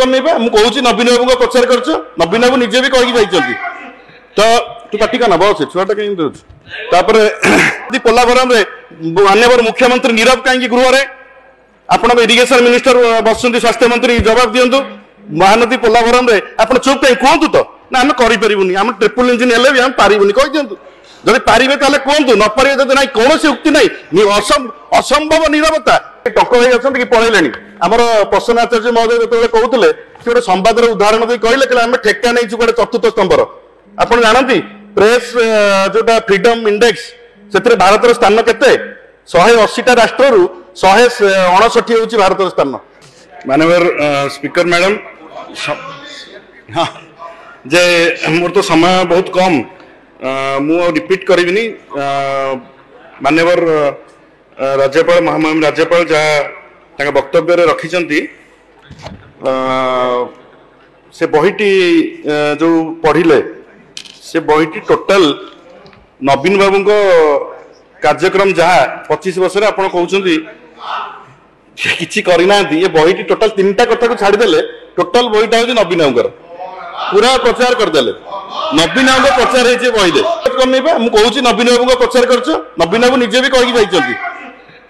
करनी बा मु कहूची नवीन बाबू को प्रचार करछ नवीन बाबू निजे भी कहि जाइछथि तो तू पार्टी का नबो से छुआटा कहीं दो तापर पोलाभरम रे माननीय मुख्यमंत्री नीरव कहीं गृह रे आपण इरिगेशन मिनिस्टर बसुंती स्वास्थ्य मंत्री जवाब दियंतु महानदी पोलाभरम रे आपण चुप कहीं कहतु तो ना आम करि परिबुनी आम ट्रिपल इंजिन हेले भी हम पारिबुनी कहि दियंतु जदि पारिबे ताले कहतु न पारिबे जदि नाही कोनोसी उक्ति नाही असंभव नीरवता टक होई अछन कि पळैलेनी हमर प्रसन्न आचार्य महोदय जतले कहउतले कि गोटे संवाद रे उदाहरण दे कहले कि हम ठेका नै छु गोटे चतुर्थ स्तंभर आपण जानती प्रेस जोटा फ्रीडम इंडेक्स से भारत स्थान केते 180टा राष्ट्र 169 होची भारत स्थान माननीय स्पीकर मैडम हाँ जे मोर तो समय बहुत कम मु रिपीट करिविनी माननीय राज्यपाल महामहिम राज्यपाल जहाँ वक्तव्य रे रखिचंती से बहीटी जो पढ़िले से बहीटी टोटल नवीन बाबू को कार्यक्रम जहाँ 25 वर्ष आप कहते किसी करना ये बहीटी टोटल 3टा कथा को छाड़देले टोटल बहीटा हूँ नवीन बाबू पूरा प्रचार करदे नवीन बाबू प्रचार है बहीले करनी बा मु कहूची नवीन बाबू को प्रचार करछ नवीन बाबू निजे भी कहि जाइछथि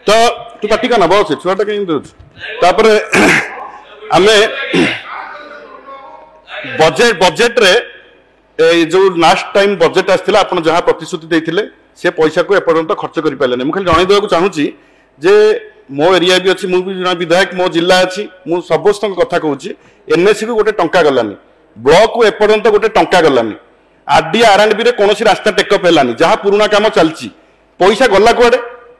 तो तू पार्टी का नबो से छुआटा कहीं दो तापर आमे बजेट रे जो लास्ट टाइम बजेट आसला आप जहाँ प्रतिश्रुति देते से पैसा को एपर्यंत खर्च कर पारे मुझे खाली जन चाहूँगी जे मो एरिया भी अच्छी मुझे विधायक मो जिला अच्छी मुझे समस्त कथा कहूँ एनएससी को गोटे टंका गलानी ब्लॉक को एपर्यंत गोटे टंका गलानी आरडी आरएंडबी रे कौन रास्ता टेकअप है जहाँ पुराना काम चलती पैसा गला कुआडे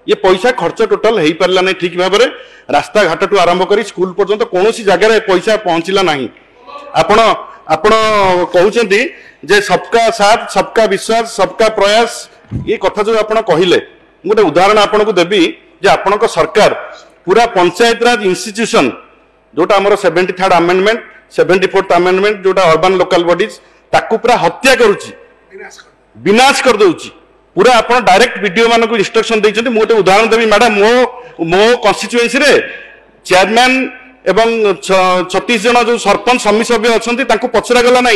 ये पैसा खर्च टोटाल हो पारा नहीं ठीक भाव में रास्ता घाट टू आरंभ कर स्कूल पर्यंत कौन जगह पैसा पहुंचला ना आपण आपण कहते जे सबका साथ सबका विश्वास सबका प्रयास ये कथा जो आप कहले गोटे उदाहरण आपन को देवी जे आपण सरकार पूरा पंचायत राज इंस्टीट्यूशन जोटा आमर 73rd अमेंडमेंट 74th अमेंडमेंट जोटा अर्बन लोकल बॉडीज ताकू पूरा हत्या करुच्ची विनाश कर दउची पूरा आपण डायरेक्ट वीडियो मान को इंस्ट्रक्शन देइछन्ती मु गोटे उदाहरण देवी मैडम मो कन्स्टिट्यूएंसी रे चेयरमैन एवं 36 जन जो सरपंच समिति सभ्य अच्छी पचरा गला ना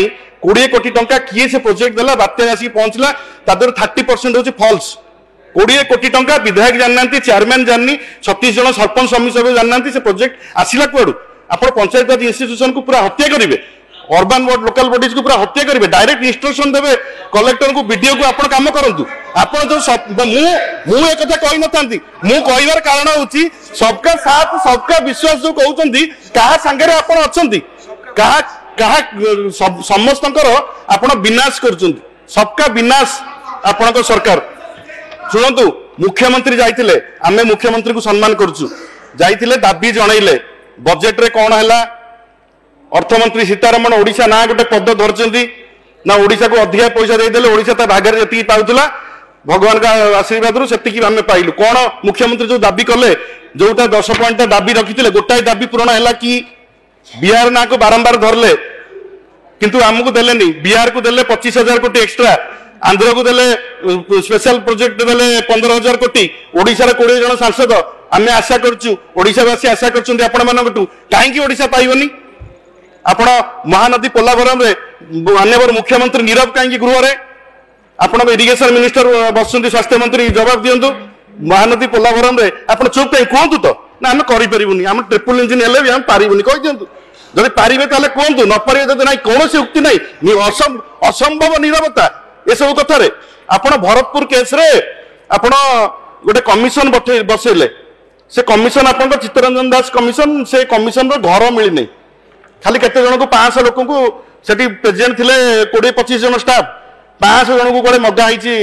20 कोटी टंका किए से प्रोजेक्ट देला बात्या आसिक पहुंचला तादर 30% होची फॉल्स 20 कोटी टंका विधायक जाननांती चेयरमैन जाननी 36 जन सरपंच समिति सभ्य जाननांती से प्रोजेक्ट आसिला कुआडू आपण पंचायत राज इंस्टीट्यूशन को पूरा हत्या करिवे अर्बन बोर्ड लोकल बॉडीज को पूरा हत्या करिवे डायरेक्ट इंस्ट्रक्शन देवे कलेक्टर को वीडियो को आपण काम करंतु आपण जो मु एक कथा कहि नथांती मु कहिवार कारण होची सबका साथ सबका विश्वास जो कहउचंती कहा संगे रे आपण अछंती कहा कहा समस्तंकर आपण विनाश करचंती सबका विनाश आपण सरकार सुनंतु मुख्यमंत्री जाइतिले आमे मुख्यमंत्री को सम्मान करछु जाइतिले दाबी जणाइले बजेट रे कोन हला अर्थमंत्री सीतारमण ओडिशा ना गोटे पद धरचंती ना ओडिशा को अधिक पैसा देदेले ओडिशा ता भागर जति पाउतला भगवान का आशीर्वाद रु सेति आमे पाइलु कोन मुख्यमंत्री जो दाबी कले जोटा 10 पॉइंट दाबी रखिथिले गोटाई दाबी पूर्ण हैला कि बिहार ना को बारंबार धरले किंतु हमकु देलेनी बिहार को देले 25,000 कोटी एक्स्ट्रा आंध्र को देले स्पेशल प्रोजेक्ट देले 15,000 कोटी ओडिशा रे 20 जन सांसद आमे आशा करछु ओडिशावासी आशा करछन्ती आपण मानकटू काहे कि ओडिशा पाइबनी आपण महानदी पोलाभरम रे माननीय मुख्यमंत्री नीरव कहीं गृह रे आपण इरिगेशन मिनिस्टर बसुंती स्वास्थ्य मंत्री जवाब दियंतु महानदी पोलाभरम रे आपण चुप कहीं कहतु तो ना आम करि परिबुनी आम ट्रिपल इंजिन हेले भी हम पारिबुनी कहि दियंतु जदि पारिबे ताले कहतु न पारिबे जदि नाही कोनोसी उक्ति नाही असंभव नीरवता ए सब कथा रे आपण भरतपुर केस रे आपण गोटे कमिशन बसैले से कमिशन आपण चित्तरंजन दास कमिशन से कमिशन रो घर मिली नहीं खाली केते जन को 500 लोक को सेठी प्रेजेंट थिले 20-25 जन स्टाफ 500 जन को कोले मगा आइची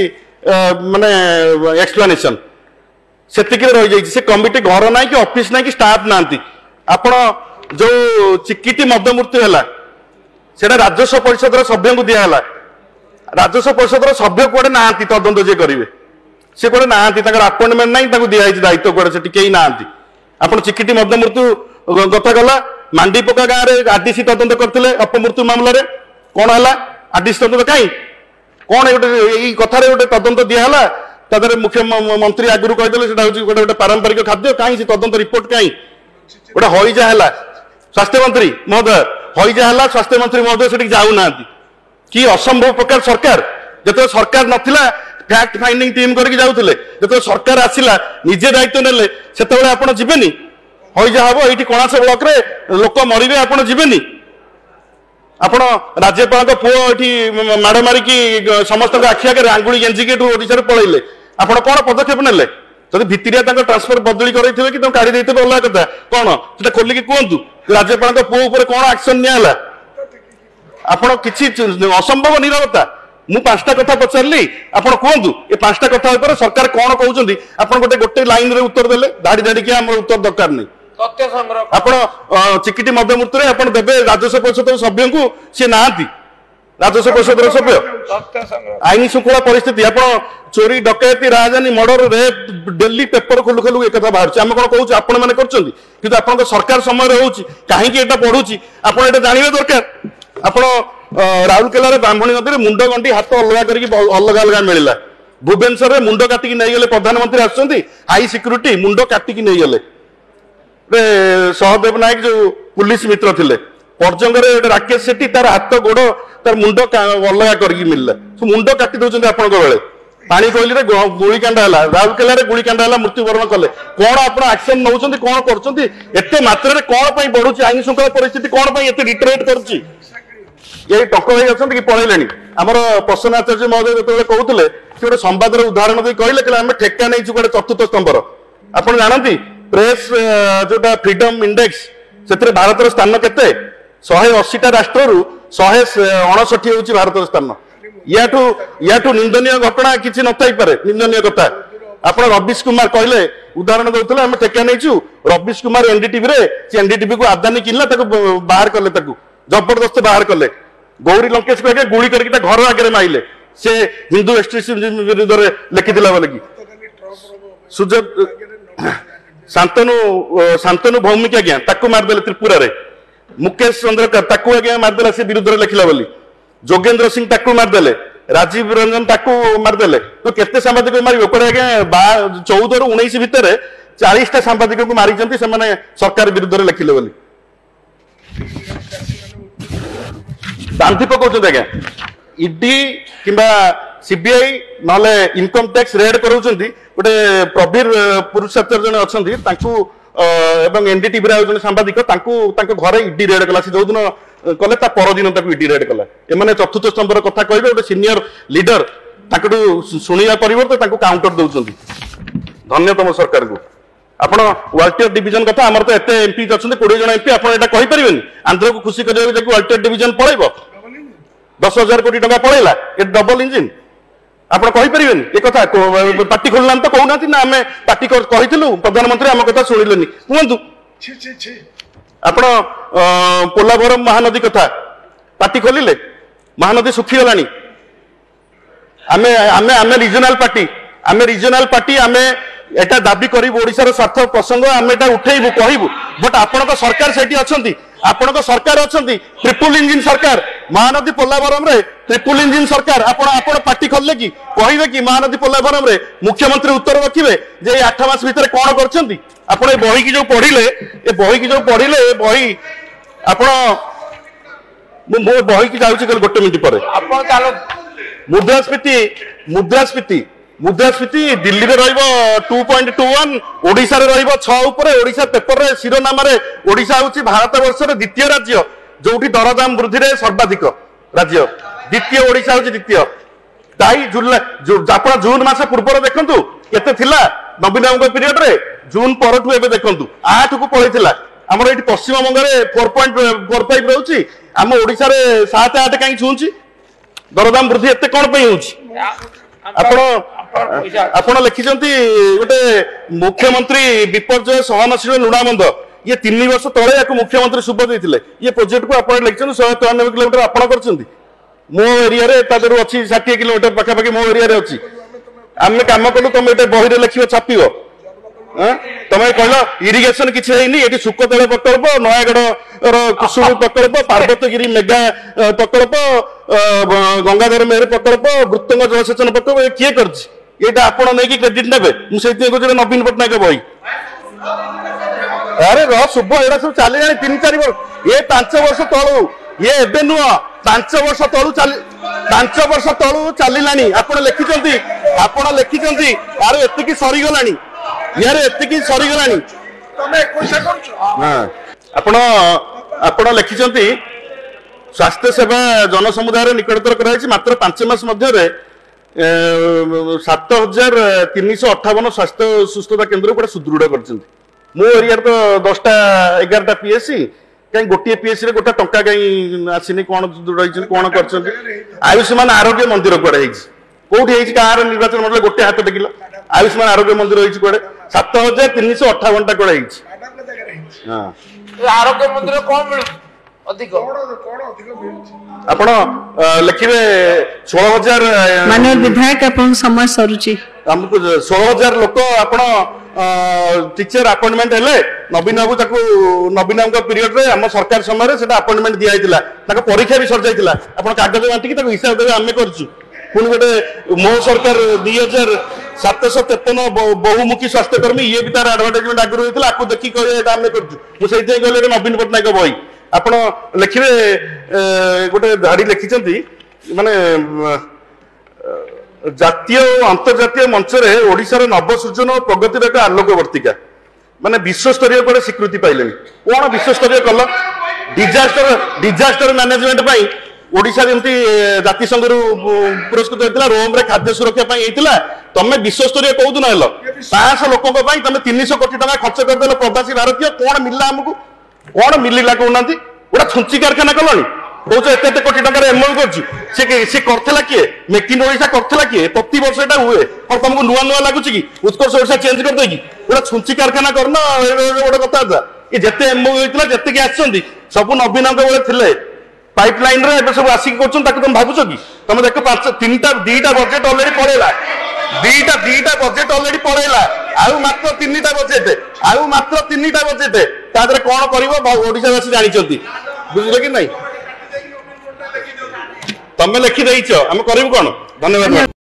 माने एक्सप्लेनेशन सेतिक रही जाइछि से कमिटी घर नाही कि ऑफिस नाही कि स्टाफ नांती आपण जो चिकिटी मध्यमूर्ति हला सेटा राजस्व परिषद रो सभ्य को दिया हला राजस्व परिषद रो सभ्य कोडे नांती तदंत जे करिवे से कोडे नांती ताकर अपॉइंटमेंट नाही ताको दिया आइछि दायित्व कोडे सेठी केही नांती आपण चिकिटी मध्यमूर्ति गता गला मांडीपका गाँव में आरडीसी तदंत करते अपमृत्यु मामलें कौन है आरडीसी तदंत कहीं कौन गोटे कथार गोटे तदंत दिहला तादर मुख्यमंत्री आगुरी कहते गोटे पारंपरिक खाद्य कहीं तदंत रिपोर्ट कहीं गोटे हईजा है स्वास्थ्य मंत्री महोदय हईजा है स्वास्थ्य मंत्री महोदय से जाऊना कि असंभव प्रकार सरकार जो सरकार नथिला फैक्ट फाइंडिंग टीम करके जाऊले जो सरकार आसला निजे दायित्व नेले से आप जीवेनी हईजा हम ये कणास ब्लॉक रे लोक मरवे आप जीवेनी आप राज्यपाल पुओ ये माड़ मारिकी समस्त आखि आगे आंगुली गेंजिकी ओडिशा पलैले आप कौन पदक्षेप नेले जब भितरिया ट्रांसफर बदली करेंगे कि काढ़ी देते अलग कथा कौन से खोलिकी कहतु राज्यपाल पुओ उपर कौन एक्शन निला आप कि असंभव निरवता मु 5टा कथा पचारि आप कहतु ये 5टा कथा पर सरकार कौन कहते आप गोटे लाइन रे उत्तर देले धाड़ी धाड़ी के आम उत्तर दरकार नहीं तथ्य संग्रह आप चिकिटी मध्यमूर्ति आप देवे राजस्व परिषद सभ्य को सी ना राजस्व परिषद सभ्य तथ्य संग्रह आईन श्रृंखला परिस्थिति आप चोरी डकैती राजधानी मर्डर रेप डेली पेपर खोलु खोलु एक बाहर आम कौन कहूँ आपण मैंने कर आप सरकार समय होची कहीं पढ़ुची आप जानवे दरकार आप राउरकेला ब्राह्मणी नदी में मुंड गंटी हाथ अलग करके अलग अलग मिलला भुवनेश्वर में मुंड काटिकी नहीं गले प्रधानमंत्री आसुच्च हाई सिक्यूरीटी मुंड काटिकी नहीं गले सहदेव नायक जो पुलिस मित्र थे पर्जंगर राकेश सेठी तार हाथ गोड़ तार मुंड अलग करके मिलला मुंड काटी दौरान आपण बेले पानी कोइली रे गुलिकांड है राउरकेला गुलिकांड है मृत्युवरण कले कौन आप एक्शन नौ कौन करते मात्रा कौन बढ़ुची आईन श्रृंखला परिस्थिति कौन रिटरेट कर ये टक भाई अच्छा कि पलैले आमर प्रसन्न आचार्य महोदय जो कहते गोटे संवाद उदाहरण दे कहले आम ठेका नहीं गोटे चतुर्थ स्तंभर आप जानती प्रेस जोटा फ्रीडम इंडेक्स से भारत स्थान केते 180टा राष्ट्र 159 हूँ भारत स्थान याठू निंदनीय घटना किसी नई निंदनीय कथा आप रवीश कुमार कहले उदाहरण दौले आम ठेका नहीं रवीश कुमार एनडीटीवी एनडीटीवी को आदानी किनला बाहर कले जबरदस्त बाहर कले गौरी लंकेश को आगे गुली करके घर आगे माइले से हिंदू एक्सट्रीमिज्म विरुद्ध लिखिला बोले कि शांतनु भौमिक आज्ञा ताकू मारदेले त्रिपुरा रे मुकेश चंद्रकर ताकू आज्ञा मारदेला से विरुद्ध लिखिला बोली जोगेंद्र सिंह ताकू मारदेले राजीव रंजन ताकू मारदेले तो केते सांबादिक मारिबे कोडे आज्ञा 14 रु 19 भितर 40टा सांबादिक को मारी सरकार विरुद्ध लिखिले बोली दांती पकाउछन आज्ञा ईडी किंबा सीबीआई नले इनकम टैक्स रेड कराउछन्ती गोटे प्रवीर पुरुषाचार्य जने अछन्ती तांकू एवं एनडीटीवी रे जने सांबादिक तांकू घरे ईडी रेड कला से जो दिन कले ता पर दिन ताकू ईडी रेड कला एमाने चतुर्थ स्तंभर कथा कहबे गोटे सीनियर लीडर ताकू सुनिया परिवर्ते तांकू काउंटर दउछन्ती धन्य तम सरकार को आपण वाल्टियर डिवीजन कथा आमर तो एते एमपी अछन्ती 20 जन एमपी आपण एटा कहि परिबेनी आंध्र को खुशी करियो जे वाल्टियर डिवीजन पळैबो 10,000 कोटी टका पळैला ए डबल इंजिन आपण कहि परिबेनी ए कथा पार्टी खोलना तो कहूना ना आमे पार्टी कहिथिलु प्रधानमंत्री आम कथा सुनिलेनी कहंतु आपण पोलाभरम महानदी कथा पार्टी खोलिले महानदी सुखी गलानी आमे आमे आमे रीजनल पार्टी आमे एटा दाबी करिबो ओडिसा रो स्वार्थ प्रसंग आम एटा उठेइबु कहिबु बट आपण सरकार सेठी अछंती आपण सरकार अछंती ट्रिपल इंजिन सरकार महानदी पोलाभरम रे ट्रिपल इंजिन सरकार आपण पार्टी खोलले कि कहिबे कि महानदी पोलाभरम रे मुख्यमंत्री उत्तर रखिबे जे 8 मास भीतर कोन करछंती आपण ए बही की जो पढिले ए बही आपण मो बही की जाउची कल गोटे मिनिट पर आपण चालो मुद्रास्फीति दिल्ली में रहिबो 2.21 ओडिशा रे रहिबो 6 ऊपर ओडिशा पेपर रे शिरोनाम रे ओडिशा होची भारत वर्ष रे द्वितीय राज्य जोठी दरदाम वृद्धि रे सर्वाधिक राज्य द्वितीय ओडिशा होची द्वितीय ताई आपण जून मास पूर्व देखंतु केते थिला नवीन बाबू पीरियड रे जून परठु एबे देखंतु 8 को पळैथिला हमर एठी पश्चिम बंग रे 4.45 रहउची हम ओडिशा रे 7-8 काई छूंची दरदाम वृद्धि एते कोन पई होची आपण लिखिछंती गोटे मुख्यमंत्री विपर्यय सहनशील लुणामंद ये 3 वर्ष तले या मुख्यमंत्री शुभ देथिले ये प्रोजेक्ट को आपण लिखिछन 193 किलोमीटर आपण करछंती मो एरिया रे तादरु अछि 60 किलोमीटर पाखा पाखी मो एरिया रे अछि आमे काम कलु तुम एटे बही रे लिखियो छापियो तमे कहलो इरिगेशन किछि हेनी एटी सुकतळे प्रकल्प नयागढ़ कुसुम प्रकल्प पार्वतीगिरी मेगा प्रकल्प गंगाधर मेहर प्रकल्प वृत्तंग जलसेचन प्रकल्प किए करछि एटा आपण नै कि क्रेडिट नेबे मु सेति को नवीन पटनायक बही अरे शुभ एड़ा सब चली 3-4 वर्ष ये 5 वर्ष तलू ये एबे नुह 5 वर्ष तलू 5 वर्ष तलू चलिलानी आपण लिखिचंती यार एतिकी सरीगलानी यार एतिकी सरीगलानी आपण लिखिचंती स्वास्थ्य सेवा जनसमुदाय निकटतर कराई मात्र 5 मास मध्य 7,358 स्वास्थ्य सुस्थता केन्द्र गोटे सुदृढ़ कर मो एरिया तो 10-11 पीएससी कहीं गोटे पीएससी गोटे टंका कहीं आसनी कौन रही कौन कर आयुष्मान आरोग्य मंदिर कौड़े कौटी कार निर्वाचन मंडल गोटे हाथ टेकिल आयुष्मान आरोग्य मंदिर होती कौड़े 7,358 कौड़े आरोग्य मंदिर कौन मिल अधिक आपण लिखिबे 16,000 माननीय विधायक अपन समय सरुची हमको 16,000 लोक आपण टीचर अपॉइंटमेंट हेले नवीन बाबू ताको नवीन बाबू पीरियड रे हम सरकार समय रे सेटा अपॉइंटमेंट दिया हितला ताको परीक्षा भी सर जायतिला आपण कागज बांटी ताको हिसाब देबे हमें करछु पुन गोटे मो सरकार 2,753 बहुमुखी स्वास्थ्य कर्मी ये भी तार एडवर्टाइजमेंट आगु होइतिला आपको देखि कहे एटा हमें करछु मु सेइते कहले नवीन पटनायक बही आपण लिखिबे गोटे धाड़ी लिखिचंती माने जातीय और अंतर्जातीय मंच रे ओडिशा रे नवसृजन और प्रगतिर एक आलोकवर्तिका माने विश्वस्तरीय पर स्वीकृति पाइले कौन विश्वस्तरीय कल डिजास्टर मैनेजमेंट पाई ओडिशा जेमती जातिसंघ रु पुरस्कृत होइतिला रोम रे खाद्य सुरक्षा पाई हेतिला तमे विश्वस्तरीय कहू न हेलो 500 लोकक पाई तमे 300 कोटी टका खर्च कर देलो प्रवासी भारतीय कौन मिलला हमकु कौन मिलला कहउनांती ओडा छुंची कारखाना कलनी कौच एत कोटी टकर एमओयू कर करथिला किए मेक इन ओडिशा करथिला किए प्रति वर्ष एटा हुए और तुमको नुआ नुआ लागुची कि उत्कर्ष ओडिशा चेंज कर देगी ओडा छुंची कारखाना करना गोटे कथा था ये जेते एमओयू होइतिला जेते के आछंदी सब नवीनक बेले थिले पाइपलाइन रे एबे सब आसिक करछन ताको तुम भाबुछो कि तुम देखो 2टा बजेट ऑलरेडी पड़ेला दीटा बजेट ऑलरेडी पड़ेला आउ मात्र 3टा बजेट तादरे कोन करिवो ओडिशा वासी जानिचंती बुझले कि नहीं तमे लिखि देइछ हम करिवु कोन धन्यवाद।